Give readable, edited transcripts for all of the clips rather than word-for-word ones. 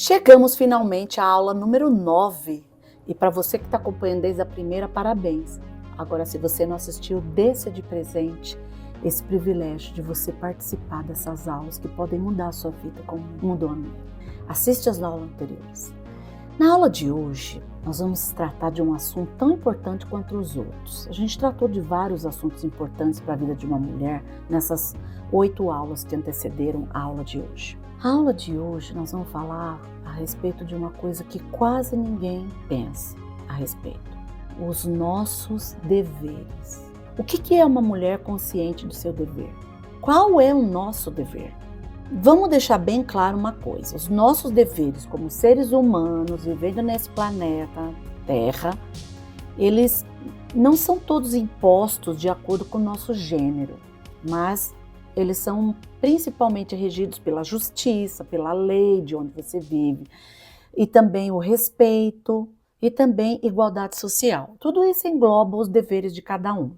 Chegamos finalmente à aula número 9 e para você que está acompanhando desde a primeira, parabéns. Agora, se você não assistiu, deixa de presente esse privilégio de você participar dessas aulas que podem mudar a sua vida como mudou a minha. Assiste as aulas anteriores. Na aula de hoje, nós vamos tratar de um assunto tão importante quanto os outros. A gente tratou de vários assuntos importantes para a vida de uma mulher nessas 8 aulas que antecederam a aula de hoje. A aula de hoje nós vamos falar a respeito de uma coisa que quase ninguém pensa a respeito: os nossos deveres. O que é uma mulher consciente do seu dever? Qual é o nosso dever? Vamos deixar bem claro uma coisa: os nossos deveres como seres humanos vivendo nesse planeta Terra, eles não são todos impostos de acordo com o nosso gênero, mas eles são principalmente regidos pela justiça, pela lei de onde você vive, e também o respeito, e também igualdade social. Tudo isso engloba os deveres de cada um.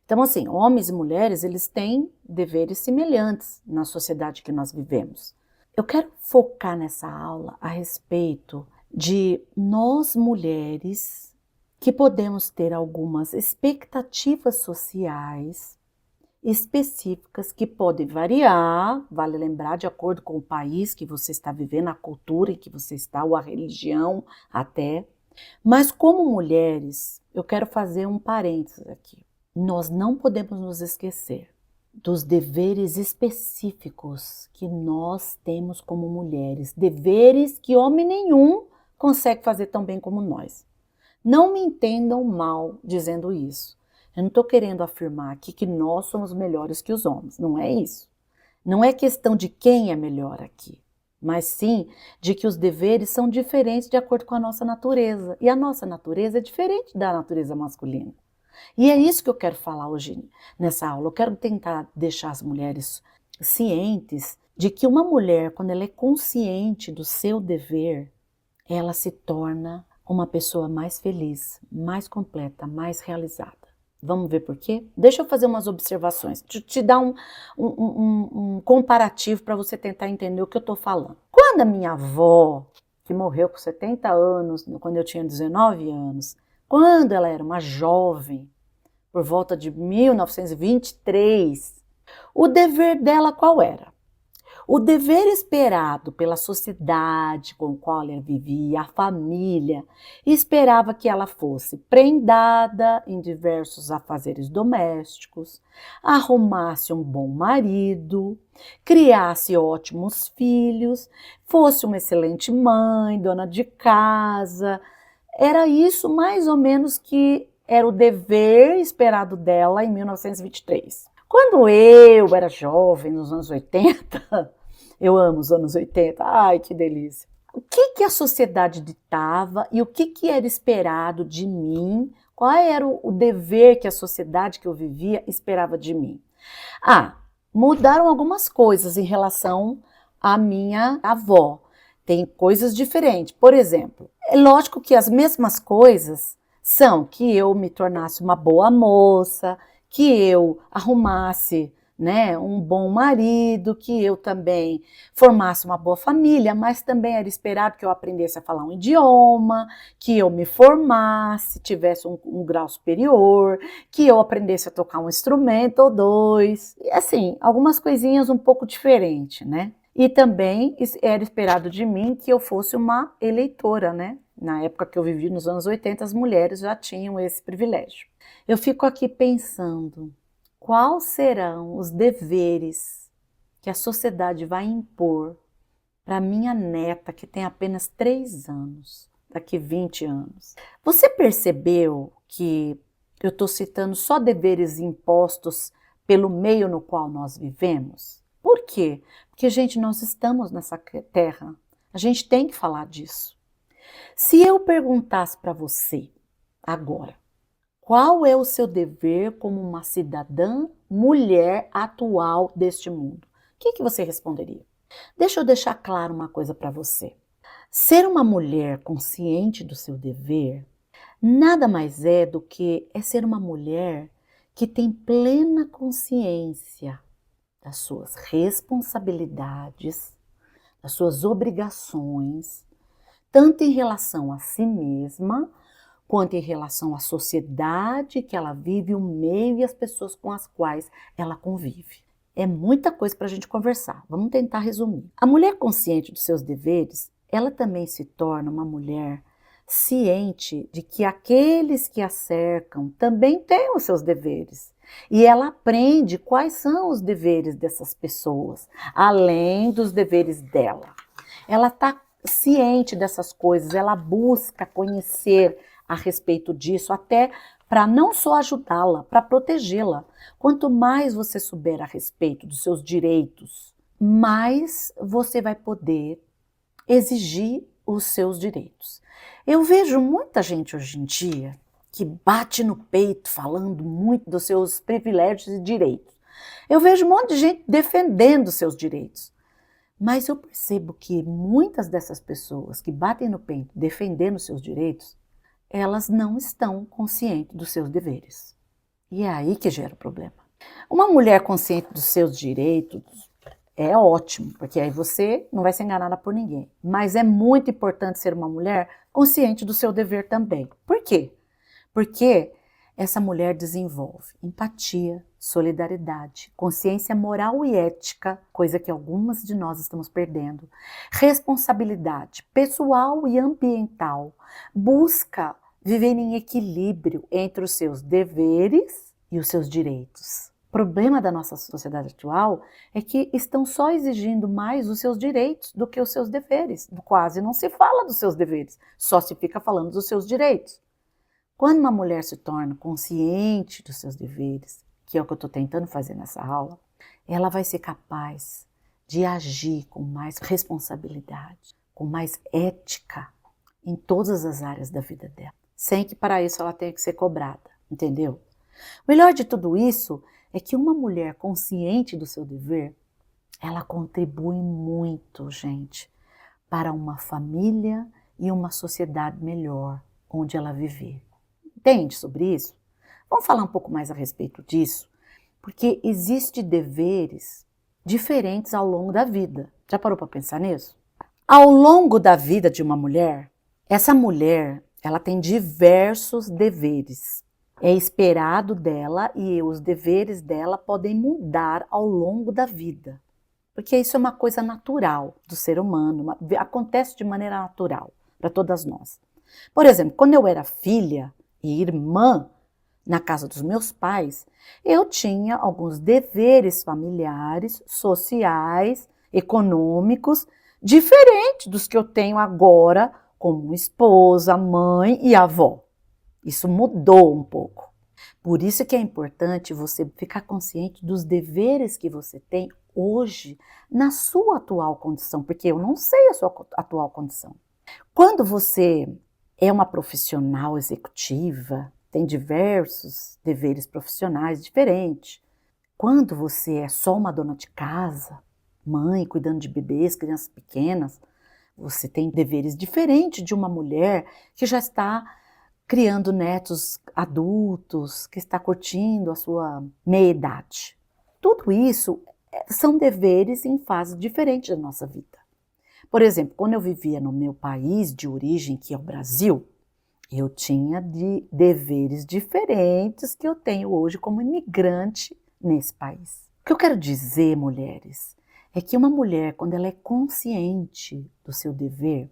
Então, assim, homens e mulheres, eles têm deveres semelhantes na sociedade que nós vivemos. Eu quero focar nessa aula a respeito de nós mulheres que podemos ter algumas expectativas sociais específicas que podem variar, vale lembrar, de acordo com o país que você está vivendo, a cultura em que você está, ou a religião até. Mas como mulheres, eu quero fazer um parênteses aqui. Nós não podemos nos esquecer dos deveres específicos que nós temos como mulheres, deveres que homem nenhum consegue fazer tão bem como nós. Não me entendam mal dizendo isso. Eu não estou querendo afirmar aqui que nós somos melhores que os homens, não é isso. Não é questão de quem é melhor aqui, mas sim de que os deveres são diferentes de acordo com a nossa natureza. E a nossa natureza é diferente da natureza masculina. E é isso que eu quero falar hoje nessa aula. Eu quero tentar deixar as mulheres cientes de que uma mulher, quando ela é consciente do seu dever, ela se torna uma pessoa mais feliz, mais completa, mais realizada. Vamos ver por quê? Deixa eu fazer umas observações, te dar um comparativo para você tentar entender o que eu estou falando. Quando a minha avó, que morreu com 70 anos, quando eu tinha 19 anos, quando ela era uma jovem, por volta de 1923, o dever dela qual era? O dever esperado pela sociedade com a qual ela vivia, a família, esperava que ela fosse prendada em diversos afazeres domésticos, arrumasse um bom marido, criasse ótimos filhos, fosse uma excelente mãe, dona de casa. Era isso mais ou menos que era o dever esperado dela em 1923. Quando eu era jovem, nos anos 80, eu amo os anos 80, ai que delícia. O que a sociedade ditava e o que era esperado de mim? Qual era o dever que a sociedade que eu vivia esperava de mim? Mudaram algumas coisas em relação à minha avó. Tem coisas diferentes. Por exemplo, é lógico que as mesmas coisas são que eu me tornasse uma boa moça, que eu arrumasse, né, um bom marido, que eu também formasse uma boa família, mas também era esperado que eu aprendesse a falar um idioma, que eu me formasse, tivesse um grau superior, que eu aprendesse a tocar um instrumento ou dois. E assim, algumas coisinhas um pouco diferentes, né? E também era esperado de mim que eu fosse uma eleitora, né? Na época que eu vivi, nos anos 80, as mulheres já tinham esse privilégio. Eu fico aqui pensando, quais serão os deveres que a sociedade vai impor para minha neta, que tem apenas 3 anos, daqui 20 anos? Você percebeu que eu estou citando só deveres impostos pelo meio no qual nós vivemos? Por quê? Porque, gente, nós estamos nessa terra. A gente tem que falar disso. Se eu perguntasse para você agora, qual é o seu dever como uma cidadã mulher atual deste mundo? O que você responderia? Deixa eu deixar claro uma coisa para você. Ser uma mulher consciente do seu dever nada mais é do que ser uma mulher que tem plena consciência das suas responsabilidades, as suas obrigações, tanto em relação a si mesma, quanto em relação à sociedade que ela vive, o meio e as pessoas com as quais ela convive. É muita coisa para a gente conversar. Vamos tentar resumir. A mulher consciente dos seus deveres, ela também se torna uma mulher ciente de que aqueles que a cercam também têm os seus deveres. E ela aprende quais são os deveres dessas pessoas, além dos deveres dela. Ela está ciente dessas coisas, ela busca conhecer a respeito disso, até para não só ajudá-la, para protegê-la. Quanto mais você souber a respeito dos seus direitos, mais você vai poder exigir os seus direitos. Eu vejo muita gente hoje em dia que bate no peito falando muito dos seus privilégios e direitos. Eu vejo um monte de gente defendendo os seus direitos. Mas eu percebo que muitas dessas pessoas que batem no peito defendendo os seus direitos, elas não estão conscientes dos seus deveres. E é aí que gera o problema. Uma mulher consciente dos seus direitos é ótimo, porque aí você não vai ser enganada por ninguém. Mas é muito importante ser uma mulher consciente do seu dever também. Por quê? Porque essa mulher desenvolve empatia, solidariedade, consciência moral e ética, coisa que algumas de nós estamos perdendo, responsabilidade pessoal e ambiental, busca viver em equilíbrio entre os seus deveres e os seus direitos. O problema da nossa sociedade atual é que estão só exigindo mais os seus direitos do que os seus deveres. Quase não se fala dos seus deveres, só se fica falando dos seus direitos. Quando uma mulher se torna consciente dos seus deveres, que é o que eu estou tentando fazer nessa aula, ela vai ser capaz de agir com mais responsabilidade, com mais ética em todas as áreas da vida dela, sem que para isso ela tenha que ser cobrada, entendeu? O melhor de tudo isso é que uma mulher consciente do seu dever, ela contribui muito, gente, para uma família e uma sociedade melhor onde ela viver. Entende sobre isso? Vamos falar um pouco mais a respeito disso, porque existem deveres diferentes ao longo da vida. Já parou para pensar nisso? Ao longo da vida de uma mulher, essa mulher, ela tem diversos deveres. É esperado dela e os deveres dela podem mudar ao longo da vida. Porque isso é uma coisa natural do ser humano, acontece de maneira natural para todas nós. Por exemplo, quando eu era filha e irmã na casa dos meus pais, eu tinha alguns deveres familiares, sociais, econômicos, diferentes dos que eu tenho agora como esposa, mãe e avó. Isso mudou um pouco. Por isso que é importante você ficar consciente dos deveres que você tem hoje na sua atual condição, porque eu não sei a sua atual condição. Quando você é uma profissional executiva, tem diversos deveres profissionais diferentes. Quando você é só uma dona de casa, mãe, cuidando de bebês, crianças pequenas, você tem deveres diferentes de uma mulher que já está criando netos adultos, que está curtindo a sua meia-idade. Tudo isso são deveres em fases diferentes da nossa vida. Por exemplo, quando eu vivia no meu país de origem, que é o Brasil, eu tinha deveres diferentes que eu tenho hoje como imigrante nesse país. O que eu quero dizer, mulheres, é que uma mulher, quando ela é consciente do seu dever,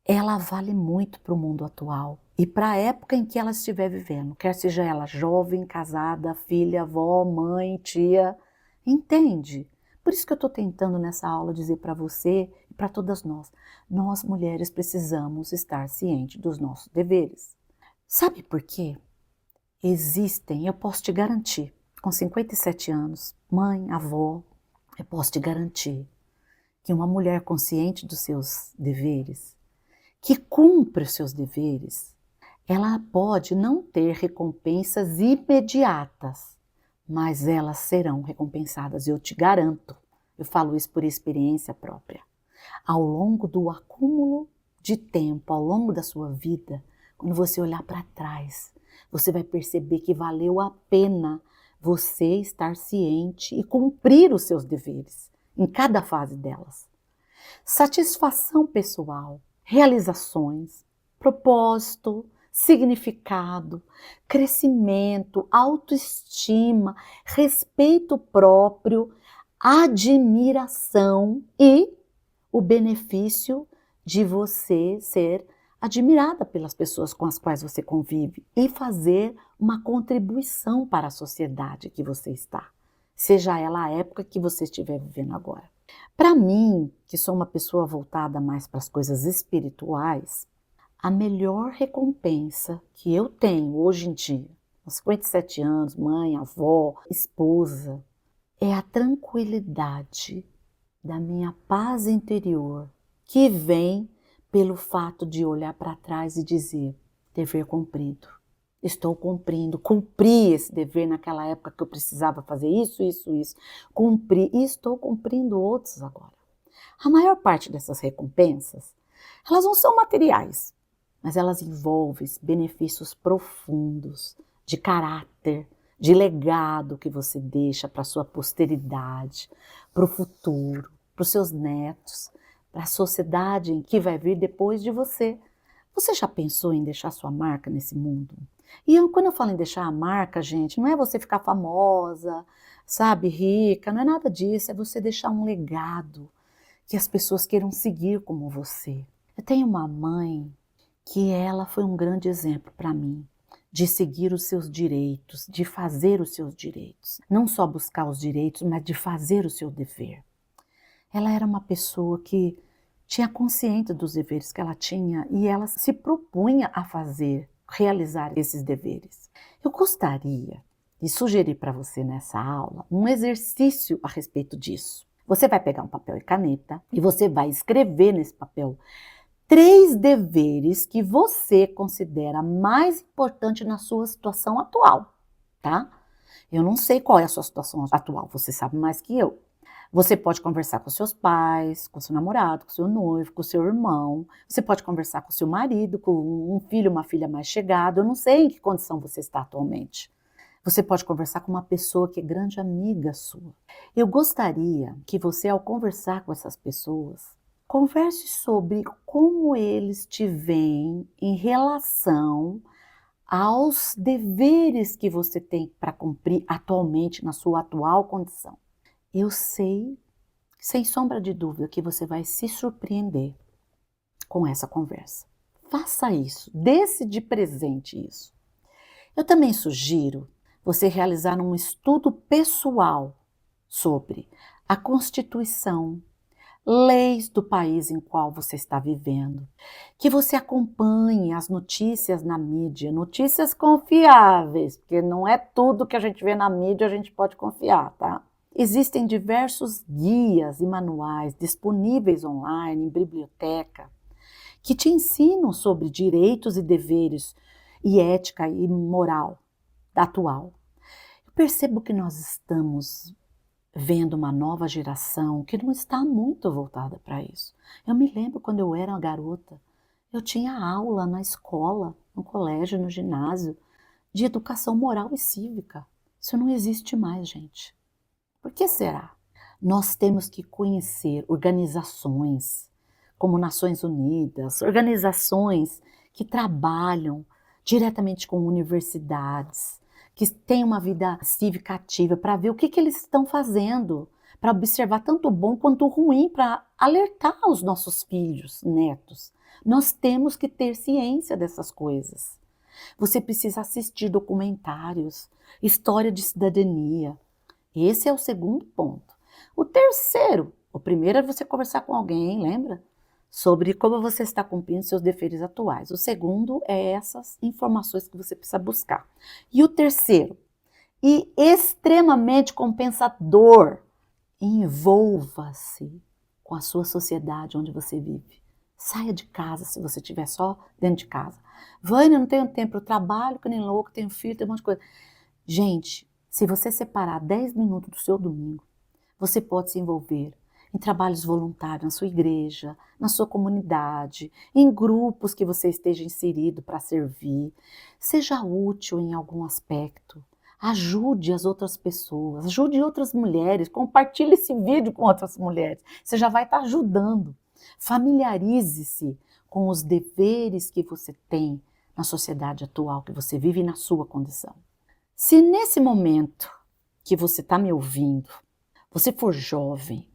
ela vale muito para o mundo atual e para a época em que ela estiver vivendo, quer seja ela jovem, casada, filha, avó, mãe, tia, entende? Por isso que eu estou tentando nessa aula dizer para você e para todas nós mulheres precisamos estar cientes dos nossos deveres. Sabe por quê? Existem, eu posso te garantir, com 57 anos, mãe, avó, eu posso te garantir que uma mulher consciente dos seus deveres, que cumpre os seus deveres, ela pode não ter recompensas imediatas, mas elas serão recompensadas, eu te garanto. Eu falo isso por experiência própria. Ao longo do acúmulo de tempo, ao longo da sua vida, quando você olhar para trás, você vai perceber que valeu a pena você estar ciente e cumprir os seus deveres em cada fase delas. satisfação pessoal, realizações, propósito, significado, crescimento, autoestima, respeito próprio, admiração e o benefício de você ser admirada pelas pessoas com as quais você convive e fazer uma contribuição para a sociedade que você está, seja ela a época que você estiver vivendo agora. Para mim, que sou uma pessoa voltada mais para as coisas espirituais, a melhor recompensa que eu tenho hoje em dia, aos 57 anos, mãe, avó, esposa, é a tranquilidade da minha paz interior, que vem pelo fato de olhar para trás e dizer, dever cumprido. Estou cumprindo, cumpri esse dever naquela época que eu precisava fazer isso, cumpri e estou cumprindo outros agora. A maior parte dessas recompensas, elas não são materiais, mas elas envolvem benefícios profundos de caráter, de legado que você deixa para a sua posteridade, para o futuro, para os seus netos, para a sociedade em que vai vir depois de você. Você já pensou em deixar sua marca nesse mundo? E quando eu falo em deixar a marca, gente, não é você ficar famosa, sabe, rica, não é nada disso, é você deixar um legado que as pessoas queiram seguir como você. Eu tenho uma mãe que ela foi um grande exemplo para mim, de seguir os seus direitos, de fazer os seus direitos. Não só buscar os direitos, mas de fazer o seu dever. Ela era uma pessoa que tinha consciência dos deveres que ela tinha e ela se propunha a fazer, realizar esses deveres. Eu gostaria de sugerir para você nessa aula um exercício a respeito disso. Você vai pegar um papel e caneta e você vai escrever nesse papel 3 deveres que você considera mais importante na sua situação atual, tá? Eu não sei qual é a sua situação atual, você sabe mais que eu. Você pode conversar com seus pais, com seu namorado, com seu noivo, com seu irmão. Você pode conversar com seu marido, com um filho, uma filha mais chegada. Eu não sei em que condição você está atualmente. Você pode conversar com uma pessoa que é grande amiga sua. Eu gostaria que você, ao conversar com essas pessoas, converse sobre como eles te veem em relação aos deveres que você tem para cumprir atualmente na sua atual condição. Eu sei, sem sombra de dúvida, que você vai se surpreender com essa conversa. Faça isso, dê-se de presente isso. Eu também sugiro você realizar um estudo pessoal sobre a Constituição, leis do país em qual você está vivendo, que você acompanhe as notícias na mídia, notícias confiáveis, porque não é tudo que a gente vê na mídia a gente pode confiar, tá? Existem diversos guias e manuais disponíveis online, em biblioteca, que te ensinam sobre direitos e deveres e ética e moral atual. Eu percebo que nós estamos vendo uma nova geração que não está muito voltada para isso. Eu me lembro quando eu era uma garota, eu tinha aula na escola, no colégio, no ginásio, de educação moral e cívica. Isso não existe mais, gente. Por que será? Nós temos que conhecer organizações como Nações Unidas, organizações que trabalham diretamente com universidades, que têm uma vida cívica ativa para ver o que eles estão fazendo, para observar tanto o bom quanto o ruim, para alertar os nossos filhos, netos. Nós temos que ter ciência dessas coisas. Você precisa assistir documentários, história de cidadania. Esse é o segundo ponto. O terceiro, o primeiro é você conversar com alguém, lembra? Sobre como você está cumprindo seus deveres atuais. O segundo é essas informações que você precisa buscar. E o terceiro, e extremamente compensador, envolva-se com a sua sociedade onde você vive. Saia de casa se você estiver só dentro de casa. Vânia, não tenho tempo, eu trabalho que nem louco, tenho filho, tenho um monte de coisa. Gente, se você separar 10 minutos do seu domingo, você pode se envolver em trabalhos voluntários na sua igreja, na sua comunidade, em grupos que você esteja inserido para servir. Seja útil em algum aspecto. Ajude as outras pessoas, ajude outras mulheres, compartilhe esse vídeo com outras mulheres. Você já vai estar ajudando. Familiarize-se com os deveres que você tem na sociedade atual, que você vive na sua condição. Se nesse momento que você está me ouvindo, você for jovem,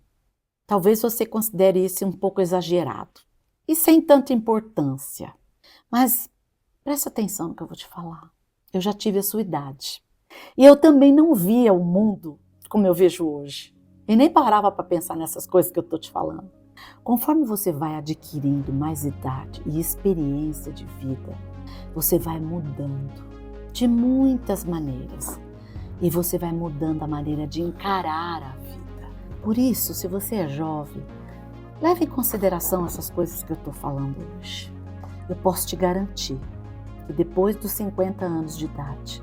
talvez você considere isso um pouco exagerado e sem tanta importância. Mas presta atenção no que eu vou te falar. Eu já tive a sua idade. E eu também não via o mundo como eu vejo hoje. E nem parava para pensar nessas coisas que eu estou te falando. Conforme você vai adquirindo mais idade e experiência de vida, você vai mudando de muitas maneiras. E você vai mudando a maneira de encarar a vida. Por isso, se você é jovem, leve em consideração essas coisas que eu estou falando hoje. Eu posso te garantir que depois dos 50 anos de idade,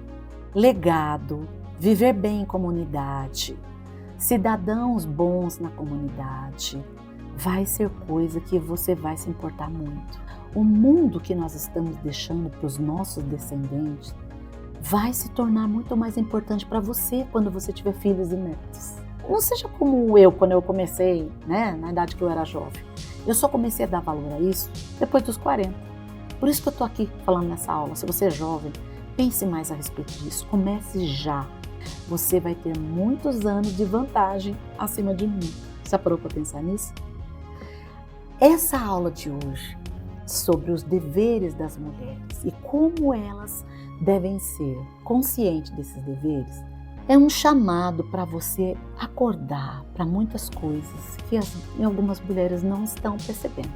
legado, viver bem em comunidade, cidadãos bons na comunidade, vai ser coisa que você vai se importar muito. O mundo que nós estamos deixando para os nossos descendentes vai se tornar muito mais importante para você quando você tiver filhos e netos. Não seja como eu, quando eu comecei, na idade que eu era jovem. Eu só comecei a dar valor a isso depois dos 40. Por isso que eu estou aqui falando nessa aula. Se você é jovem, pense mais a respeito disso. Comece já. Você vai ter muitos anos de vantagem acima de mim. Já parou para pensar nisso? Essa aula de hoje sobre os deveres das mulheres e como elas devem ser conscientes desses deveres é um chamado para você acordar para muitas coisas que algumas mulheres não estão percebendo.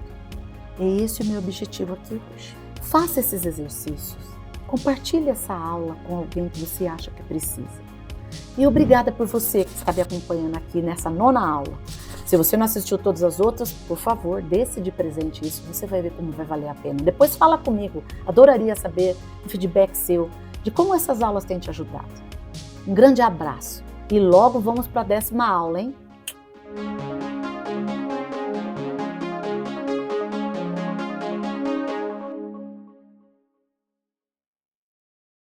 É esse o meu objetivo aqui hoje. Faça esses exercícios. Compartilhe essa aula com alguém que você acha que precisa. E obrigada por você que está me acompanhando aqui nessa 9ª aula. Se você não assistiu todas as outras, por favor, dê-se de presente isso. Você vai ver como vai valer a pena. Depois fala comigo. Adoraria saber o feedback seu de como essas aulas têm te ajudado. Um grande abraço. E logo vamos para a 10ª aula, hein?